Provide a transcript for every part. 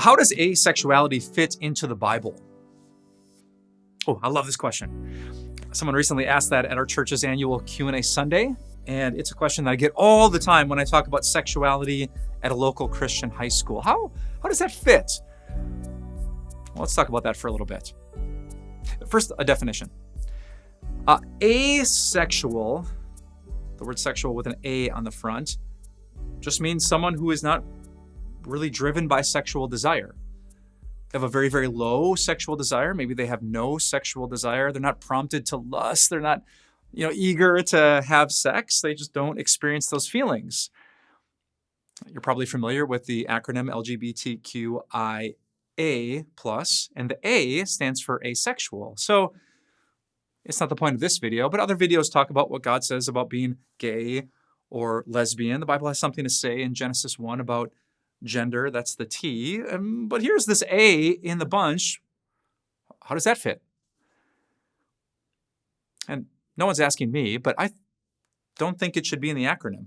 How does asexuality fit into the Bible? Oh, I love this question. Someone recently asked that at our church's annual Q&A Sunday, and it's a question that I get all the time when I talk about sexuality at a local Christian high school. How does that fit? Well, let's talk about that for a little bit. First, a definition. Asexual, the word sexual with an A on the front, just means someone who is not really driven by sexual desire. They have a very, very low sexual desire. Maybe they have no sexual desire. They're not prompted to lust. They're not, eager to have sex. They just don't experience those feelings. You're probably familiar with the acronym LGBTQIA+, and the A stands for asexual. So it's not the point of this video, but other videos talk about what God says about being gay or lesbian. The Bible has something to say in Genesis 1 about gender. That's the T. But here's this A in the bunch. How does that fit? And no one's asking me, but I don't think it should be in the acronym.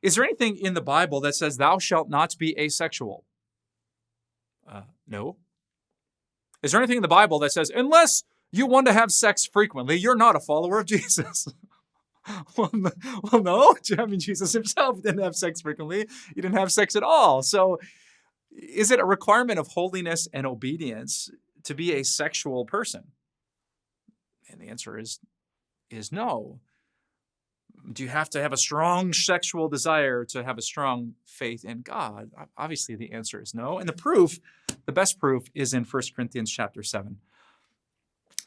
Is there anything in the Bible that says thou shalt not be asexual? No. Is there anything in the Bible that says unless you want to have sex frequently, you're not a follower of Jesus? Well, no. I mean, Jesus himself didn't have sex frequently. He didn't have sex at all. So is it a requirement of holiness and obedience to be a sexual person? And the answer is no. Do you have to have a strong sexual desire to have a strong faith in God? Obviously, the answer is no. And the best proof is in 1 Corinthians chapter 7.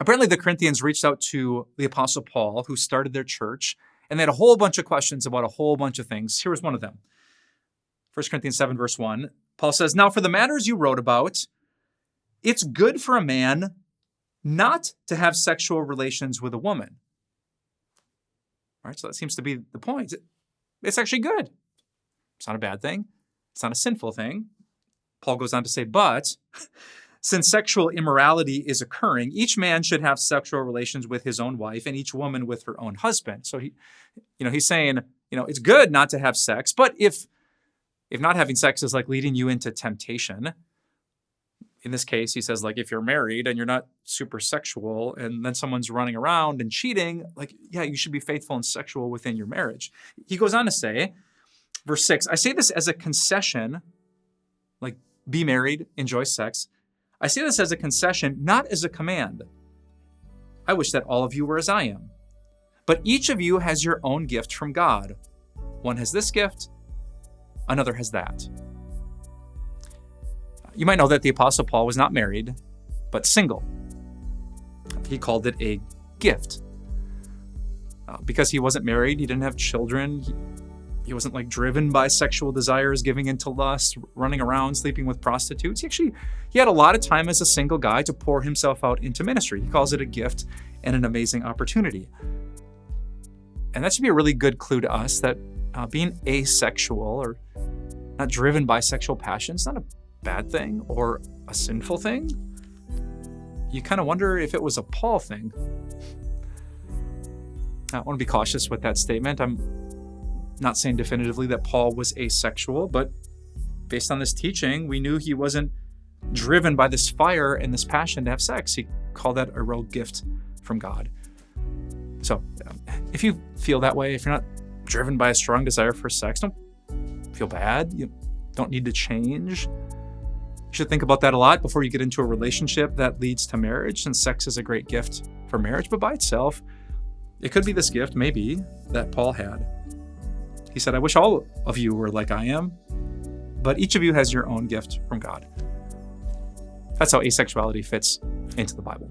Apparently, the Corinthians reached out to the Apostle Paul, who started their church, and they had a whole bunch of questions about a whole bunch of things. Here was one of them. 1 Corinthians 7, verse 1, Paul says, "Now for the matters you wrote about, it's good for a man not to have sexual relations with a woman." All right, so that seems to be the point. It's actually good. It's not a bad thing. It's not a sinful thing. Paul goes on to say, but since sexual immorality is occurring, each man should have sexual relations with his own wife and each woman with her own husband. So he's saying, it's good not to have sex, but if not having sex is like leading you into temptation, in this case, he says, like, if you're married and you're not super sexual and then someone's running around and cheating, you should be faithful and sexual within your marriage. He goes on to say, verse 6, "I say this as a concession," like be married, enjoy sex. "I say this as a concession, not as a command. I wish that all of you were as I am. But each of you has your own gift from God. One has this gift, another has that." You might know that the Apostle Paul was not married, but single. He called it a gift. Because he wasn't married, he didn't have children, he wasn't driven by sexual desires, giving into lust, running around, sleeping with prostitutes. He had a lot of time as a single guy to pour himself out into ministry. He calls it a gift and an amazing opportunity. And that should be a really good clue to us that being asexual or not driven by sexual passion is not a bad thing or a sinful thing. You kind of wonder if it was a Paul thing. I want to be cautious with that statement. I'm not saying definitively that Paul was asexual, but based on this teaching, we knew he wasn't driven by this fire and this passion to have sex. He called that a real gift from God. So if you feel that way, if you're not driven by a strong desire for sex, don't feel bad. You don't need to change. You should think about that a lot before you get into a relationship that leads to marriage, since sex is a great gift for marriage, but by itself, it could be this gift, maybe, that Paul had. He said, "I wish all of you were like I am, but each of you has your own gift from God." That's how asexuality fits into the Bible.